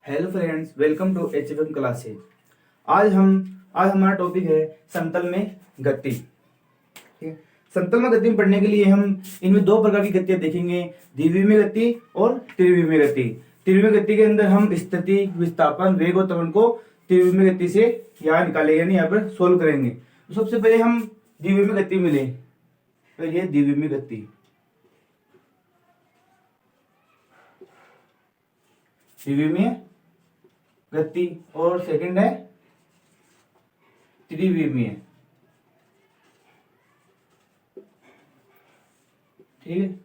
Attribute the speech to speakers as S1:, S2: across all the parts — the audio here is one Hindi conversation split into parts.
S1: Hello friends, welcome to HFM classes. आज हमारा टॉपिक है समतल में गति। ठीक है, समतल में गति में पढ़ने के लिए हम इनमें दो प्रकार की गतियां देखेंगे, द्विविमीय गति और त्रिविमीय गति। त्रिविमीय गति के अंदर हम स्थिति, विस्थापन, वेग और त्वरण को त्रिविमीय गति से यहाँ निकालेंगे, यानी यहाँ पर सोल्व करेंगे। तो सबसे पहले हम द्विविमीय गति मिले, तो ये द्विविमीय गति। द्विविमीय गति और सेकंड है त्रिविमीय। ठीक है,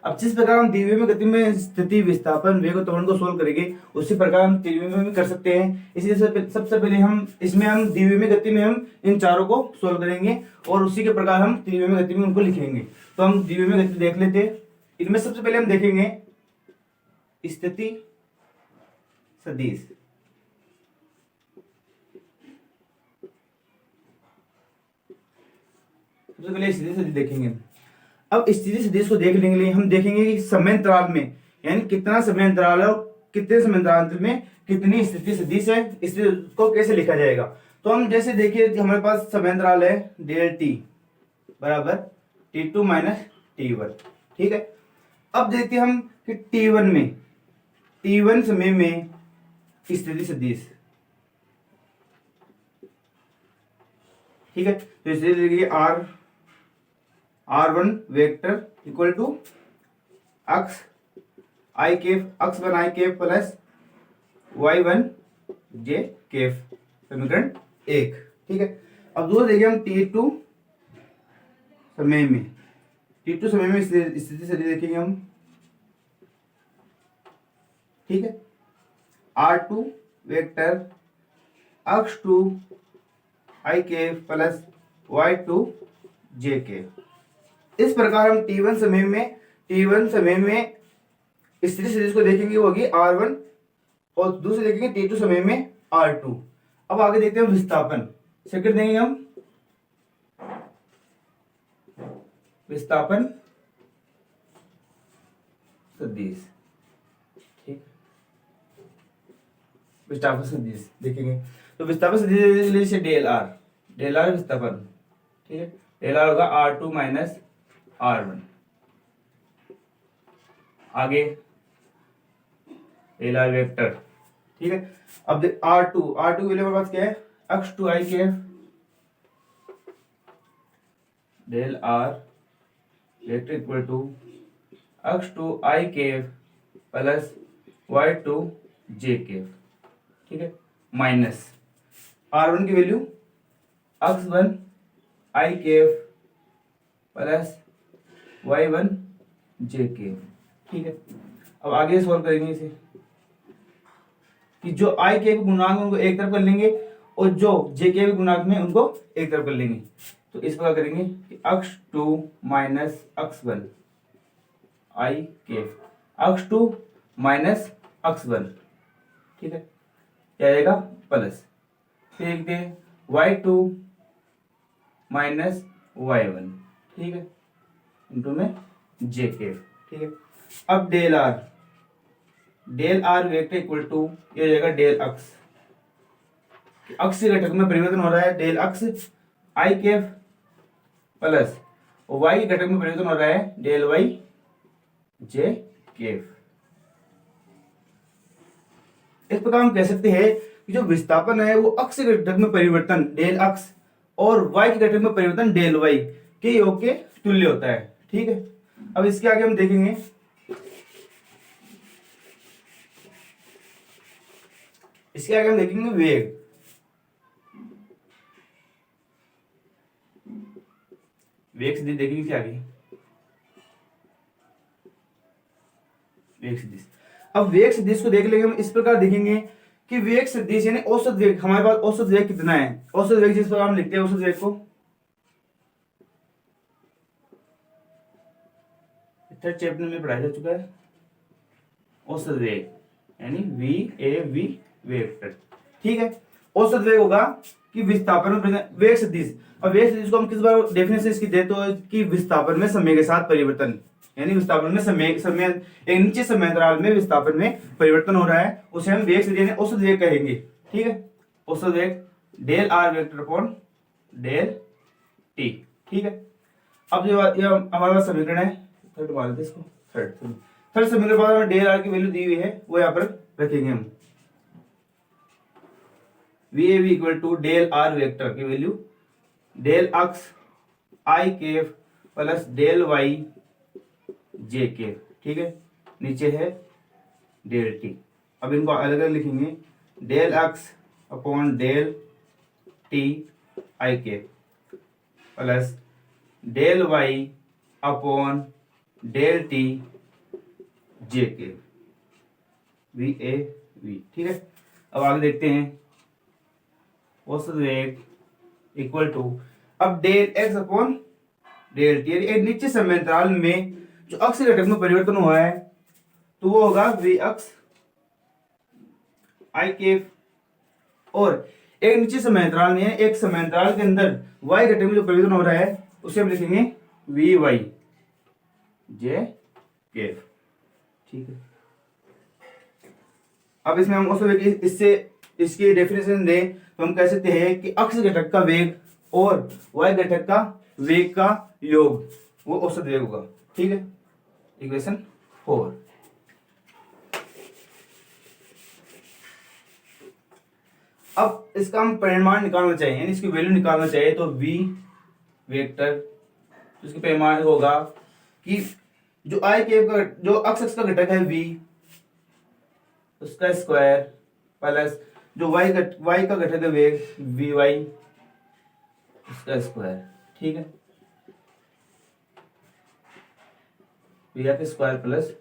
S1: अब जिस प्रकार हम द्विविमीय गति में स्थिति, विस्थापन, वेग और त्वरण को सोल्व करेंगे, उसी प्रकार हम त्रिविमीय में कर सकते हैं। इसलिए सबसे पहले हम द्विविमीय गति में हम इन चारों को सोल्व करेंगे और उसी के प्रकार हम त्रिविमीय गति में उनको लिखेंगे। तो हम द्विविमीय गति देख लेते हैं। इनमें सबसे पहले हम देखेंगे स्थिति सदिश। सबसे पहले स्थिति सदिश देखेंगे। अब स्थिति सदिश को देखने के लिए हम देखेंगे कि समय अंतराल में, यानी कितना समय अंतराल है और कितने समय अंतराल में कितनी स्थिति सदिश है, इसको को कैसे लिखा जाएगा। तो हम जैसे देखिए हमारे पास समय अंतराल है डेल टी बराबर T2 माइनस T1। ठीक है, अब देखते हैं हम कि T1 समय में स्थिति सदिश। ठीक है, तो इसलिए देखिए R1 vector equal to x I cap, x one i cap plus Y1 j cap, समीकरण 1। ठीक है, अब दूसरा देखिए हम T2 समय में स्थिति सदिश देखेंगे हम। ठीक है, R2 vector X 2 i cap plus Y2 j केफ। इस प्रकार हम T1 समय में स्थिति सदिश को देखेंगे, वो होगी R1 और दूसरे देखेंगे T2 समय में R2। अब आगे देखते हैं विस्थापन। सेकंड देंगे हम विस्थापन सदिश। ठीक, विस्थापन सदिश देखेंगे। तो विस्थापन सदिश से डेल आर विस्थापन। ठीक है, डेल आर होगा R2 माइनस R1। आगे डेल आर वेक्टर। ठीक है, अब R2 की वैल्यू हमारे पास क्या है, x 2 i cap del are vector equal to x 2 i cap plus Y2 j cap. ठीक है, माइनस R1 की वैल्यू अक्स 1 आई cap plus Y1 j cap. ठीक है, अब आगे सॉल्व करेंगे इसे कि जो आई के गुणांक उनको एक तरफ कर लेंगे और जो जे के गुणांक में उनको एक तरफ कर लेंगे। तो इस प्रकार करेंगे कि अक्स 2 माइनस अक्स 1 आई केफ, अक्स 2 माइनस अक्स 1। ठीक है, क्या आएगा प्लस, फिर लिखते हैं Y2 माइनस Y1। ठीक है, इंटू में जे केफ। ठीक है, अब del are vector equal to ये हो जाएगा डेल अक्स के घटक में परिवर्तन हो रहा है, डेल अक्स आई केफ प्लस वाई के घटक में परिवर्तन हो रहा है, डेल वाई जे केफ। इस प्रकार हम कह सकते हैं कि जो विस्थापन है वो अक्स के घटक में परिवर्तन डेल अक्स और वाई के घटक में परिवर्तन डेल वाई के योग के तुल्य होता है। ठीक है, अब इसके आगे हम देखेंगे वेग। वेग सदिश देखेंगे इसके आगे, वेग सदिश। अब वेग सदिश को देख लेंगे हम इस प्रकार देखेंगे कि वेग सदिश यानी औसत वेग, हमारे पास औसत वेग कितना है। औसत वेग जिस पर हम लिखते हैं औसत वेग को थर्ड चैप्टर में पढ़ाया जा चुका है। औसत वेग यानी VAV वेक्टर। ठीक है, औसत वेग होगा कि विस्थापन में वेग सदिश। अब वेग सदिश को हम किस बार डेफिनेशन इसकी दे तो कि विस्थापन में समय के साथ परिवर्तन, यानी विस्थापन में समय समय एक निश्चित समय अंतराल में विस्थापन में परिवर्तन हो रहा है, उसे हम वेग सदिश औसत वेग कहेंगे। ठीक है, औसत वेग del are vector upon del T. ठीक है, अब जो ये हमारे पास समीकरण है, थर्ड मान लेते इसको, थर्ड समीकरण के बाद डेल आर की वैल्यू दी हुई है वो यहाँ पर रखेंगे हम। V A V equal to del are vector की वैल्यू डेल अक्स आई केफ प्लस डेल वाई जे केफ। ठीक है, नीचे है डेल टी। अब इनको अलग अलग लिखेंगे, del x upon del t i cap plus del y upon del t j के वी ए वी। ठीक है, अब आगे देखते हैं, औसत वेग इक्वल टू, अब del X upon del T, एक निश्चित समय अंतराल में जो अक्ष घटक में परिवर्तन हुआ है तो वो होगा वी अक्स आई केफ, और एक निश्चित समय अंतराल में, एक समय अंतराल के अंदर वाई घटक में जो परिवर्तन हो रहा है उसे हम लिखेंगे वी वाई जे केफ। ठीक है, अब इसमें हम उसको इससे इसकी डेफिनेशन दें तो हम कह सकते हैं कि अक्ष घटक का वेग और वाई घटक का वेग का योग वो औसत वेग होगा। ठीक है, इक्वेशन 4। अब इसका हम परिमाण निकालना चाहिए, यानी इसकी वैल्यू निकालना चाहिए, तो v वेक्टर इसका परिमाण होगा कि जो आई केव का जो अक्ष का घटक है v उसका स्क्वायर प्लस जो y का घटक है वेग vy उसका स्क्वायर। ठीक है, v का स्क्वायर प्लस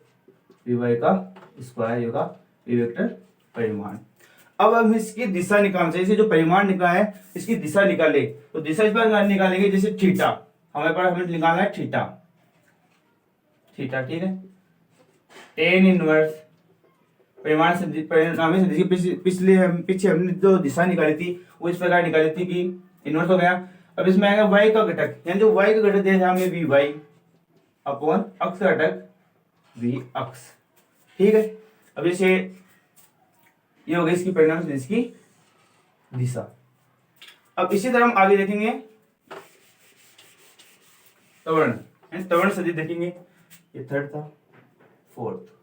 S1: vy का स्क्वायर होगा v वेक्टर परिमाण। अब हम इसकी दिशा निकालना चाहिए, जैसे जो परिमाण निकला है इसकी दिशा निकाले, तो दिशा इस बार निकालेंगे जैसे थीटा, हमारे पास हमें निकालना है थीटा। थीटा, ठीक है, टेन इनवर्स परिमाण से पीछे हमने जो दिशा निकाली थी वो इस प्रकार निकाली थी कि इनवर्स हो गया। अब इसमें आएगा y का घटक, यानी जो y का घटक दे हमें वी वाई अपॉन अक्ष का घटक वी अक्ष। ठीक है, अब जैसे ये हो गई इसकी परिणाम से इसकी दिशा। अब इसी तरह हम आगे देखेंगे त्वरण, त्वरण सदिश देखेंगे, ये थर्ड था, फोर्थ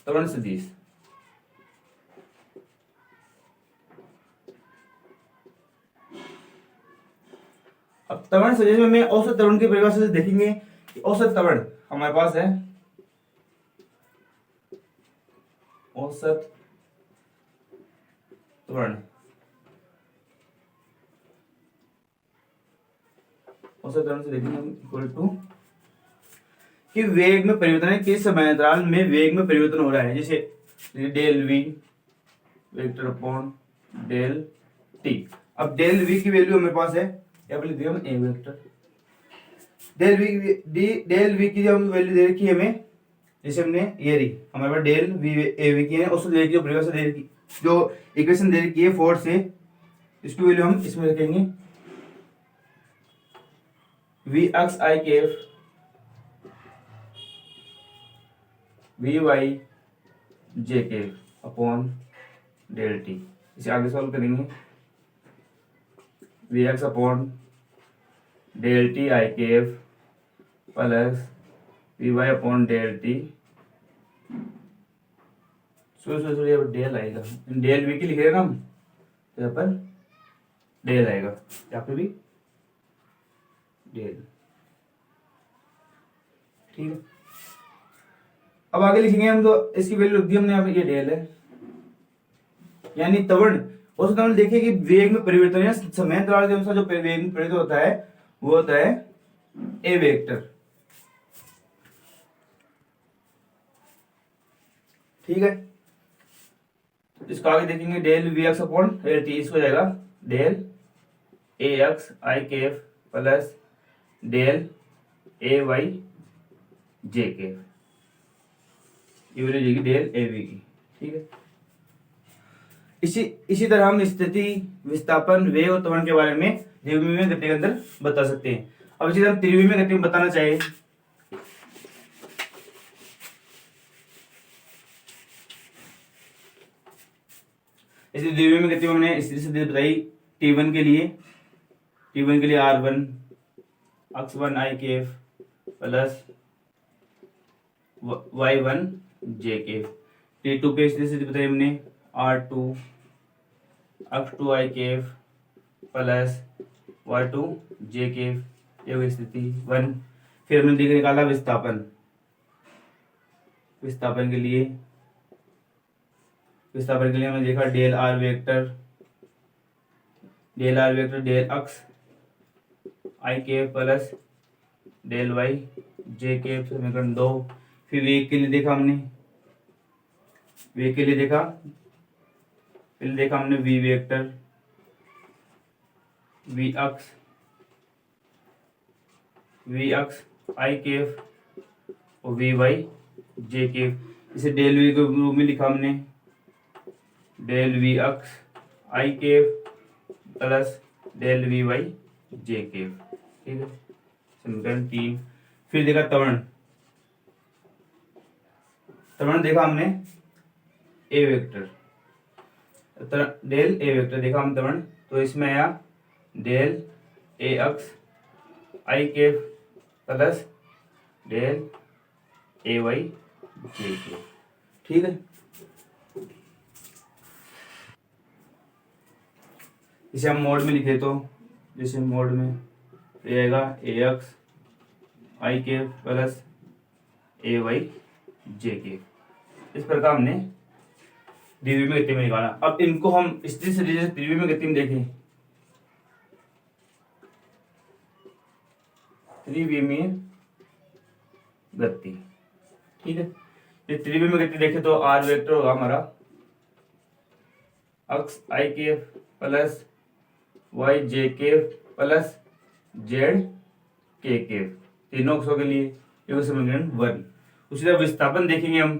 S1: त्वरण सदिश। अब त्वरण सदिश में मैं औसत त्वरण की परिभाषा से देखेंगे कि औसत त्वरण हमारे पास है, औसत त्वरण, औसत त्वरण से देखेंगे हम इक्वल टू कि वेग में परिवर्तन है, किस समय अंतराल में वेग में परिवर्तन हो रहा है, जैसे del V vector upon del T. अब डेल वी की वैल्यू हमारे पास है, क्या लिख दिया हम ए वेक्टर, डेल वी की जो हम वैल्यू दे रखी है हमें, जैसे हमने ये रही हमारे पास डेल वी ए वी की है, औसत वेग की जो परिभाषा दे रखी, जो इक्वेशन दे रखी है 4 से, इसकी वैल्यू हम इसमें रखेंगे वी एक्स आई केफ वी वाई जे केफ अपॉन डेल टी। इसे आगे सॉल्व करेंगे, v x upon del t i cap plus v y upon del t, sorry del आएगा, डेल वी की लिख रहे हैं ना हम, तो यहाँ पर डेल आएगा, यहाँ पे भी डेल। ठीक है, अब आगे लिखेंगे हम, तो इसकी वैल्यू रख दी हमने यहाँ पे, ये डेल है, यानी त्वरण औसत त्वरण देखिए कि वेग में परिवर्तन है समय अंतराल के अनुसार जो वेग में परिवर्तन होता है वो होता है ए वेक्टर। ठीक है, इसको आगे देखेंगे del V x upon del T, इसको जाएगा del A X I cap plus del A Y J cap, ये वैल्यू जाएगी डेल ए वी की। ठीक है, इसी इसी तरह हम स्थिति, विस्थापन, वेग और त्वरण के बारे में द्विविमीय गति के अंदर बता सकते हैं। अब इसी तरह हम त्रिविमीय गति में बताना चाहे, इसी द्विविमीय गति में हमने स्थिति बताई T1 के लिए, R1 अक्ष 1 I के F प्लस Y1 J के F। T2 पे स्थिति बताई हमने R2 अक्ष 2 I के F प्लस Y2 J के F, ये हुई स्थिति 1। फिर हमने निकाला विस्थापन, विस्थापन के लिए हमने देखा डेल आर वेक्टर डेल अक्ष आई के प्लस डेल वाई जे के, समीकरण 2। फिर वेग के लिए देखा हमने, हमने V vector, we x I के और वी वाई जे के। इसे डेल वी के रूप में लिखा हमने, डेल वी अक्ष आई के प्लस डेल वी वाई जे के, ठीक है, समीकरण 3। फिर देखा त्वरण देखा हमने ए वेक्टर, डेल ए वेक्टर देखा हम त्वरण, तो इसमें आया डेल ए अक्ष आई के प्लस डेल ए वाई जे के, ठीक है। इसे हम मोड में लिखे तो जैसे मोड में रहेगा ए एक्स आई के प्लस ए वाई जे के। इस प्रकार हमने द्विविमीय गति में निकाला। अब इनको हम स्थिति से जैसे त्रिविमीय गति में देखें, त्रिविमीय गति, ठीक है। ये त्रिविमीय गति देखें तो आर वेक्टर होगा हमारा अक्ष आई के प्लस वाई जे के प्लस जेड के, तीनों अक्षों के लिए ये समीकरण 1। उसी तरह विस्थापन देखेंगे हम,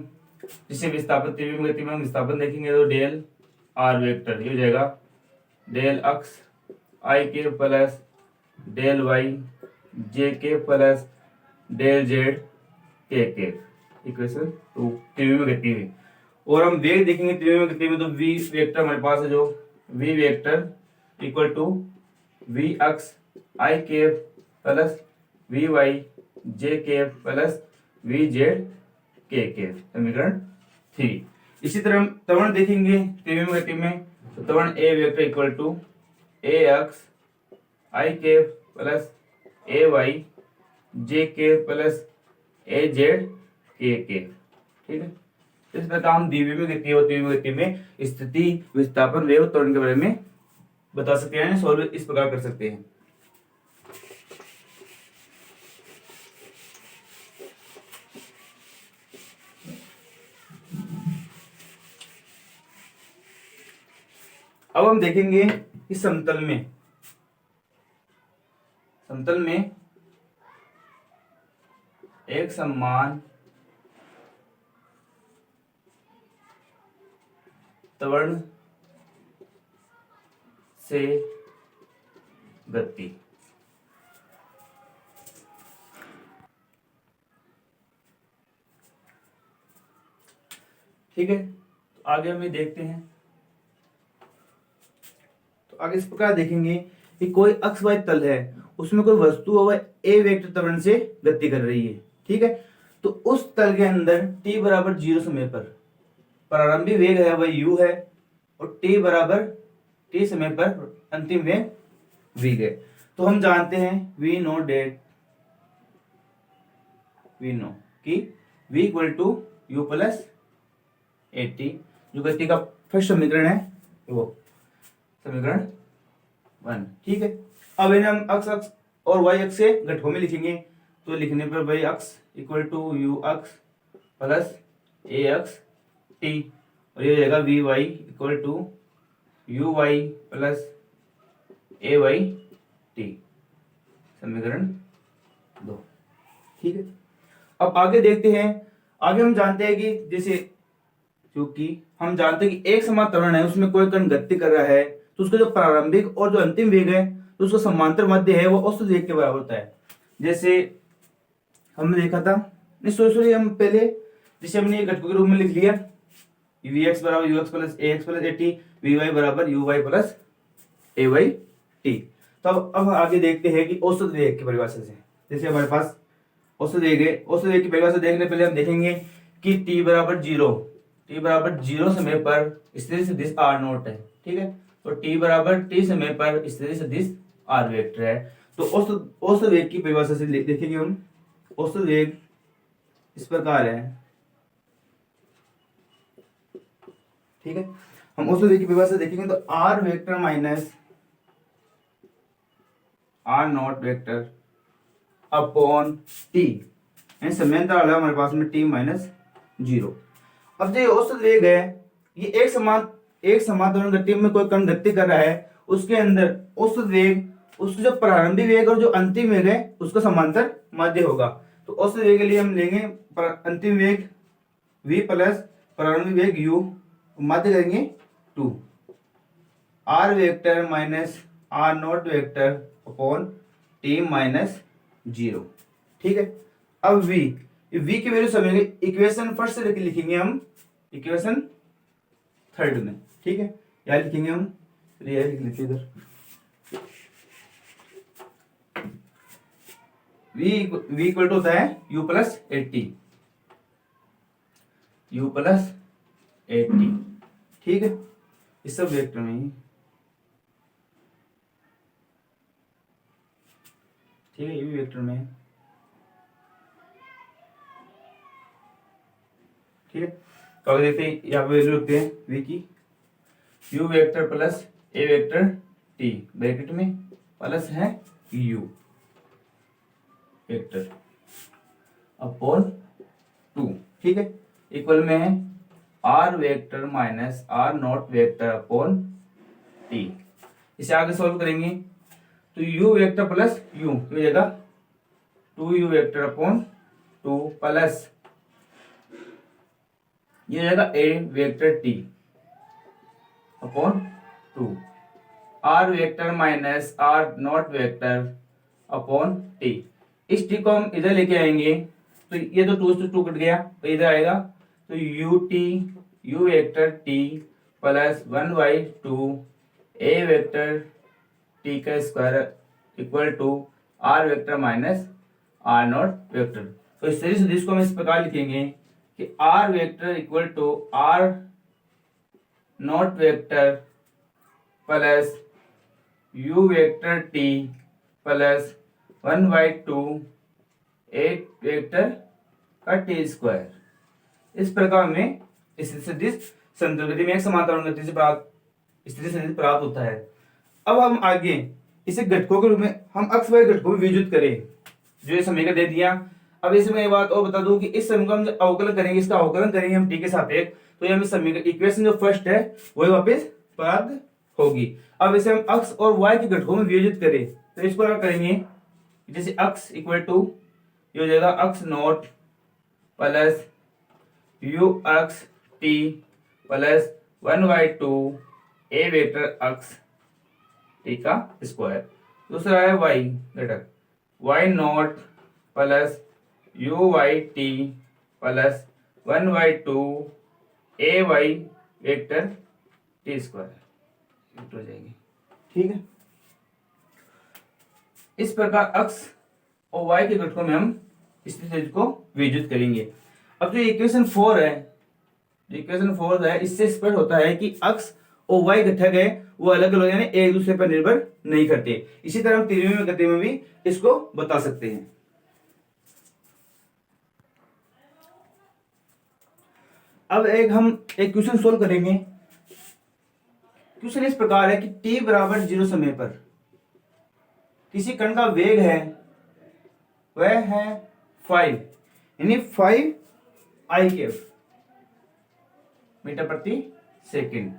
S1: जिससे विस्थापन त्रिविमीय गति में हम विस्थापन देखेंगे तो डेल आर वेक्टर ये हो जाएगा डेल अक्ष आई के प्लस डेल वाई जे के प्लस डेल जेड के, इक्वेशन 2 त्रिविमीय गति में। और हम वेग देखेंगे त्रिविमीय गति में तो वी वेक्टर हमारे पास है, जो V vector equal to V x I के प्लस वी वाई जे के प्लस वी जेड के, समीकरण 3। इसी तरह हम त्वरण देखेंगे त्रिविमीय गति में, तो त्वरण ए वेक्टर इक्वल टू ए अक्ष आई के प्लस ए वाई जे के प्लस ए जेड के, ठीक है। इस प्रकार हम द्विविमीय गति और त्रिविमीय गति में स्थिति, विस्थापन, वेग, त्वरण के बारे में बता सकते हैं, सॉल्व इस प्रकार कर सकते हैं। अब हम देखेंगे कि समतल में एक समान त्वरण से गति, ठीक है। तो आगे हम ये देखते हैं, तो आगे इस प्रकार देखेंगे कि कोई अक्ष वाई तल है, उसमें कोई वस्तु वह ए वेक्टर त्वरण से गति कर रही है, ठीक है। तो उस तल के अंदर t बराबर 0 समय पर प्रारंभिक वेग है वह u है, और t बराबर t समय पर अंतिम वेग v है। तो हम जानते हैं वी नो कि v equal to U plus A T, जो गति का फर्स्ट समीकरण है वो समीकरण 1, ठीक है। अब इन्हें हम अक्ष और y अक्ष से घटकों में लिखेंगे, तो लिखने पर y x equal to U x plus A x T, और ये हो जाएगा V Y equal to U Y plus A Y T, समीकरण 2, ठीक है। अब आगे देखते हैं। आगे हम जानते हैं कि जैसे क्योंकि हम जानते हैं कि एक समान त्वरण है, उसमें कोई कण गति कर रहा है तो उसका जो प्रारंभिक और जो अंतिम वेग है तो उसका समांतर मध्य है वो औसत वेग के बराबर होता है। जैसे हमने देखा था, नहीं सॉरी हम पहले जैसे हमने ये घटकों के रूप में लिख लिया, Vx बराबर ux plus ax plus at, Vy बराबर uy प्लस ay t। तो अब आगे देखते हैं कि औसत वेग की परिभाषा से। जैसे हमारे पास औसत वेग है, औसत वेग की परिभाषा देखने पहले हम देखेंगे कि t बराबर जीरो समय पर स्थिर सदिश r नॉट है, ठीक है। तो t बराबर t समय पर स्थिर सदिश r वेक्टर है। तो औसत वेग की परिभाषा से देखेंगे हम। औसत वेग इस प्रकार है, ठीक है। हम औसत वेग की परिभाषा देखेंगे तो r vector minus r naught vector upon t, समांतर वाला हमारे पास में t माइनस जीरो। अब जो ये औसत वेग है ये एक समान दोनों गति में कोई कण गति कर रहा है, उसके अंदर औसत वेग उसका जो प्रारंभिक वेग और जो अंतिम वेग है उसका समांतर माध्य होगा। तो औसत वेग के लिए हम लेंगे अंतिम वेग v प्लस प्रारंभिक वेग u, माध्य करेंगे 2, r vector minus r naught vector upon t minus zero, ठीक है। अब v की वैल्यू समझेंगे, इक्वेशन फर्स्ट से लिखेंगे हम इक्वेशन थर्ड में, ठीक है। या लिखेंगे हम लिख लेते इधर v इक्वल टू होता है u प्लस 80, ठीक है। इस सब वेक्टर में ही, ठीक है, ये भी वेक्टर में है, ठीक है। तो आगे देखते हैं, यहाँ पे वैल्यू रखते हैं v की, u vector plus a vector t bracket में प्लस है u वेक्टर अपॉन 2, ठीक है, इक्वल में है r vector minus r naught vector upon t। इसे आगे सॉल्व करेंगे तो u वेक्टर प्लस u की जगह 2u वेक्टर अपॉन 2 प्लस ये हो जाएगा a vector t upon 2, r vector minus r naught vector upon t। इस t को हम इधर लेके आएंगे तो ये तो 2 से 2 कट गया तो इधर आएगा, तो u vector t plus 1/2 a vector t का square equal to r vector minus r naught vector. तो इस तरीके से इसको हम इस प्रकार लिखेंगे कि r vector equal to r naught vector plus u vector t plus 1/2 a vector का t स्क्वायर। इस प्रकार में इस सदिश संतुल गति में एक समांतर गति से प्राप्त होता है। अब हम आगे इसे घटकों के रूप में हम अक्ष वाले घटकों में विभाजित करें, जो ये समीकरण दे दिया। अब इसमें एक बात और बता दूं कि इस समीकरण का अवकलन करेंगे, इसका अवकलन करेंगे हम t के सापेक्ष, तो ये हमें समीकरण इक्वेशन जो फर्स्ट है वही वापस प्राप्त होगी। अब इसे हम अक्ष और y के घटकों में विभाजित करें तो इसको क्या करेंगे, जैसे अक्ष इक्वल टू ये हो जाएगा अक्ष नॉट प्लस u अक्ष t प्लस 1/2 a वेक्टर अक्ष t का स्क्वायर। दूसरा है y घटक y not plus u y t plus 1/2 a y vector t square हो जाएगी, ठीक है। इस प्रकार अक्ष और y के घटकों में हम इस चीज को विभाजित करेंगे। अब जो इक्वेशन 4 है इससे स्पष्ट होता है कि अक्ष और y घटक है वो अलग अलग यानी एक दूसरे पर निर्भर नहीं करते। इसी तरह हम त्रिविमीय गति में भी इसको बता सकते हैं। अब हम एक क्वेश्चन सोल्व करेंगे। क्वेश्चन इस प्रकार है कि t बराबर 0 समय पर किसी कण का वेग है वह है 5 यानी 5 i मीटर प्रति सेकंड,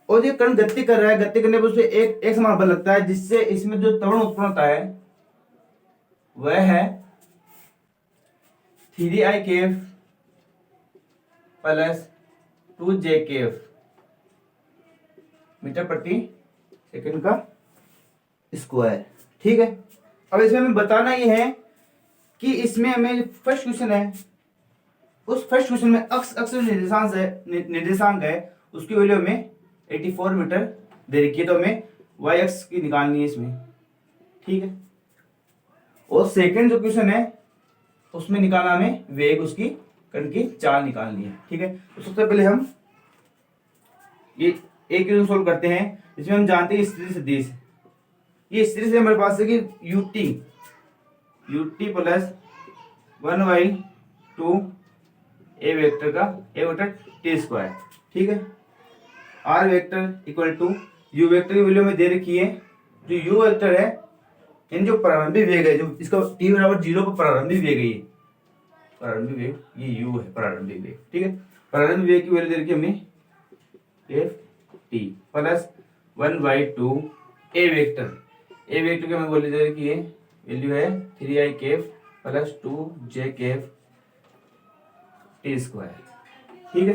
S1: और ये कण गति कर रहा है, गति करने पर उसे एक समान बल लगता है, जिससे इसमें जो त्वरण उत्पन्न होता है वह है 3i प्लस 2j केफ मीटर प्रति सेकंड का स्क्वायर। ठीक है, अब इसमें हमें बताना ये है कि इसमें हमें फर्स्ट क्वेश्चन है, उस फर्स्ट क्वेश्चन में अक्ष निर्देशांक है उसकी वैल्यू हमें 84 मीटर दे रखी है, तो हमें y अक्ष की निकालनी है इसमें। ठीक है, और सेकंड जो क्वेश्चन है उसमें निकालना हमें वेग, उसकी कण की चाल निकालनी है। ठीक है, तो सबसे पहले हम ये एक क्वेश्चन सोल्व करते हैं। इसमें हम जानते हैं स्थिति सदिश, ये स्थिति से हमारे पास है कि ut प्लस 1/2 ए वेक्टर का ए वेक्टर टी स्क्वायर। ठीक है, R vector equal to U vector की वैल्यू में दे रखी है, जो यू वेक्टर है इन जो प्रारंभिक वेग है, जो इसका t बराबर 0 पर प्रारंभिक वेग है, ये प्रारंभिक वेग ये u है प्रारंभिक वेग। ठीक है, प्रारंभिक वेग की वैल्यू दे रखी है हमें ft प्लस 1/2 ए वेक्टर की हमें वैल्यू दे रखी है, वैल्यू है 3i cap plus 2j cap t square. ठीक है,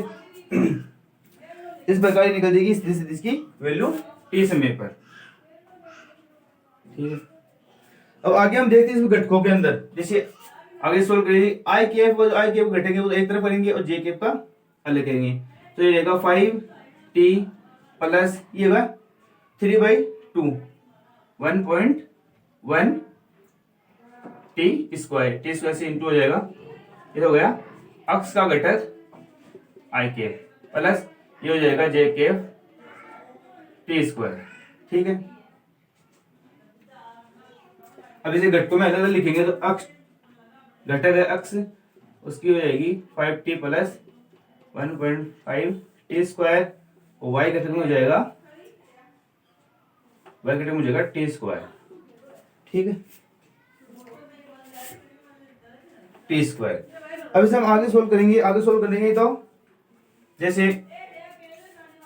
S1: इस प्रकार निकल जाएगी इसकी वैल्यू टी समय पर। ठीक है, अब आगे हम देखते हैं इसमें घटकों के अंदर, जैसे आगे सोल्व करेंगे आई केफ घटेंगे वो एक तरफ करेंगे और जे केफ का अलग करेंगे, तो ये रहेगा 5t प्लस ये होगा 3/2 1.1 टी स्क्वायर से इंटू हो जाएगा, ये हो गया अक्ष का घटक आई केफ प्लस ये हो जाएगा जे केफ टी स्क्वायर। ठीक है, अब इसे घटकों में अलग अलग लिखेंगे, तो अक्ष घटक है अक्ष, उसकी हो जाएगी 5t प्लस 1.5 टी स्क्वायर, और वाई घटक में हो जाएगा टी स्क्वायर। ठीक है, टी स्क्वायर। अब इसे हम आगे सोल्व करेंगे तो जैसे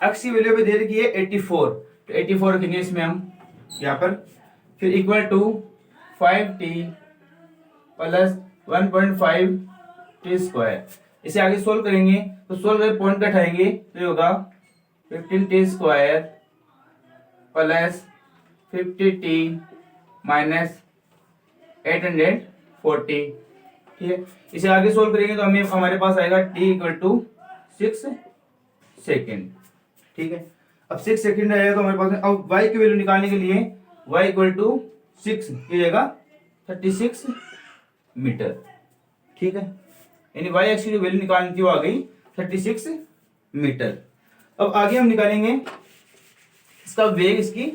S1: अक्ष की वैल्यू पे दे रखी है 84, तो 84 रखेंगे इसमें हम यहाँ पर, फिर equal to 5t plus 1.5 T square. इसे आगे सोल्व करेंगे, तो सोल्व करके पॉइंट कटाएंगे तो ये होगा 15t square plus 50t minus 840। ठीक है, इसे आगे सोल्व करेंगे तो हमें हमारे पास आएगा t इक्वल टू 6 सेकेंड। ठीक है, अब 6 सेकेंड आएगा तो हमारे पास में, अब y की वैल्यू निकालने के लिए y इक्वल टू 6 ये जाएगा 36 मीटर। ठीक है, यानी y एक्सिस की वैल्यू निकालने की वो आ गई 36 मीटर। अब आगे हम निकालेंगे इसका वेग, इसकी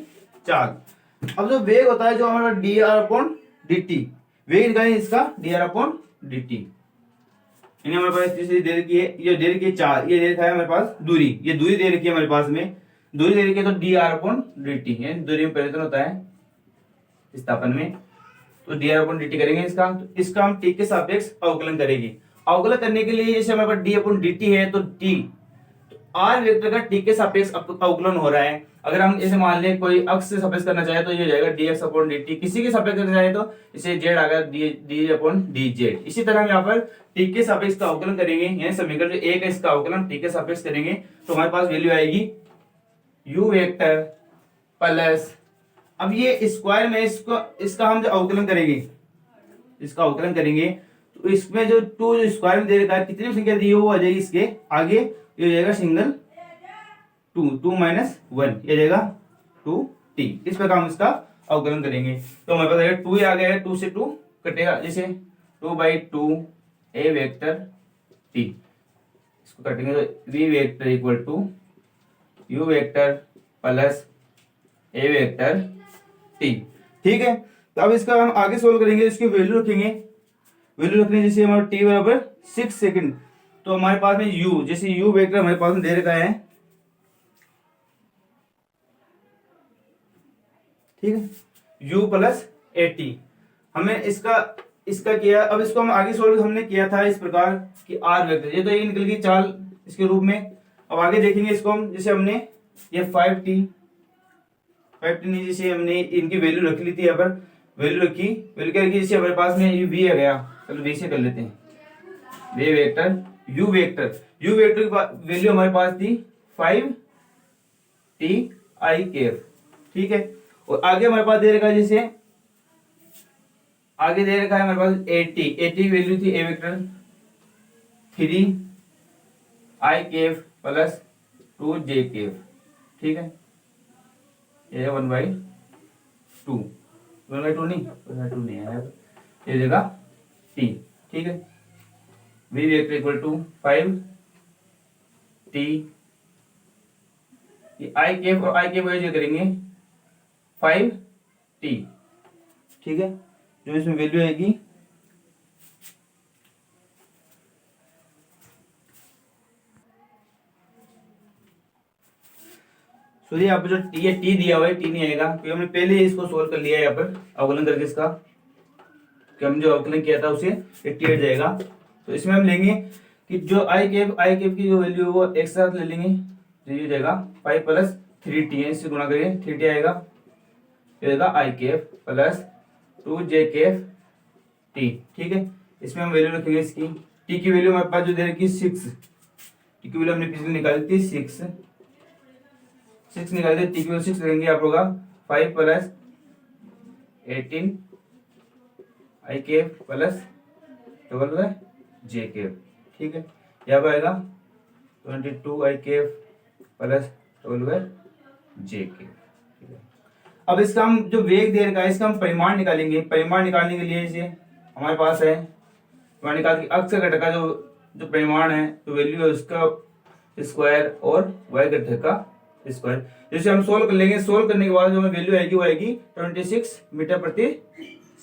S1: चाल। अब जो वेग होता है जो हमारा dr/dt, वेग निकालेंगे इसका dr/dt, यानी हमारे पास दे रखी है, ये दे रखी है चार, ये दे रखा है हमारे पास दूरी, ये दूरी दे रखी है हमारे पास में, दूरी दे रखी है तो dr/dt, यानी दूरी में परिवर्तन होता है स्थापन में, तो dr/dt करेंगे इसका, तो इसका हम t के सापेक्ष अवकलन करेंगे। अवकलन करने के लिए जैसे हमारे पास d/dt है तो t, आर वेक्टर का टी के सापेक्ष अवकलन हो रहा है। अगर हम इसे मान लें कोई अक्ष से सापेक्ष करना चाहे तो ये हो जाएगा dx/dt, किसी के सापेक्ष करना चाहे तो इसे z आ गया d/dz। इसी तरह हम यहाँ पर टी के सापेक्ष का अवकलन करेंगे, यानी समीकरण जो एक है इसका अवकलन टी के सापेक्ष करेंगे, तो हमारे पास वैल्यू आएगी u वेक्टर प्लस, अब ये स्क्वायर में इसका हम जो अवकलन करेंगे, तो इसमें जो 2 जो स्क्वायर में दे रखा है, कितनी संख्या दी है वो आ जाएगी इसके आगे, ये हो जाएगा सिंगल 2 माइनस 1, ये जाएगा 2t। इस प्रकार हम इसका अवकलन करेंगे, तो हमारे पास आएगा 2 ही आ गया है, 2 से 2 कटेगा, जैसे 2/2 a वेक्टर t, इसको कटेंगे तो v vector equal to u vector plus a vector t। ठीक है, तो अब इसका हम आगे सोल्व करेंगे, इसकी वैल्यू रखने जैसे हमारा t बराबर 6 सेकंड, तो हमारे पास में u, जैसे u वेक्टर हमारे पास में दे रखा है, ठीक है, u प्लस at, हमें इसका किया। अब इसको हम आगे सोल्व हमने किया था इस प्रकार कि r वेक्टर, ये तो ये निकल गई चाल इसके रूप में। अब आगे देखेंगे इसको हम, जैसे हमने ये 5t नहीं, जैसे हमने इनकी वैल्यू रख ली थी, यहाँ पर वैल्यू रखी, जैसे हमारे पास में v आ गया, चलो v से कर लेते हैं, v vector u you vector की वैल्यू हमारे पास थी 5t i कैफ, ठीक है। और आगे हमारे पास दे रखा है, जैसे आगे दे रखा है हमारे पास 80 की वैल्यू थी a vector 3 i cap plus 2j cap, ठीक है। ये 1/2 नहीं है, ये देगा t, ठीक है। v vector equal to 5t, I cap और आई कैफ वैल्यू करेंगे 5t, ठीक है। जो इसमें वैल्यू आएगी तो यहाँ पर जो टी है, टी दिया हुआ है, टी नहीं आएगा क्योंकि हमने पहले इसको सोल्व कर लिया है यहाँ पर अवकलन करके इसका, कि हम जो अवकलन किया था उसे ये टी हट जाएगा। तो इसमें हम लेंगे कि जो आई कैफ की जो वैल्यू है वो एक साथ ले लेंगे, तो ये जाएगा 5 प्लस 3t है, इससे गुणा करेंगे 3t आएगा, ये जाएगा i cap plus 2j cap t, ठीक है। इसमें हम वैल्यू रखेंगे इसकी, टी की वैल्यू हमारे पास जो दे रखी 6, टी की वैल्यू हमने पिछले निकाली थी 6 निकाल दे, टी की वैल्यू 6 रहेंगे, आप होगा 5 प्लस 18 आई कैफ प्लस 12j कैफ, ठीक है। यहाँ पर आएगा 22 आई कैफ प्लस 12j कैफ, ठीक है। अब इसका हम जो वेग दे रखा है इसका हम परिमाण निकालेंगे। परिमाण निकालने के लिए इसे हमारे पास है परिमाण निकाल के अक्ष घटक का जो परिमाण है, जो वैल्यू है उसका स्क्वायर और y घटक का स्क्वायर, जैसे हम सोल्व कर लेंगे। सोल्व करने के बाद जो हमें वैल्यू आएगी वो आएगी 26 मीटर प्रति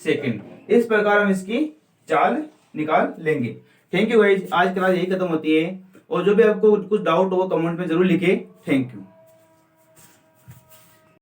S1: सेकंड। इस प्रकार हम इसकी चाल निकाल लेंगे। थैंक यू गाइस, आज क्लास यही खत्म होती है, और जो भी आपको कुछ डाउट हो कमेंट में जरूर लिखे। Thank you.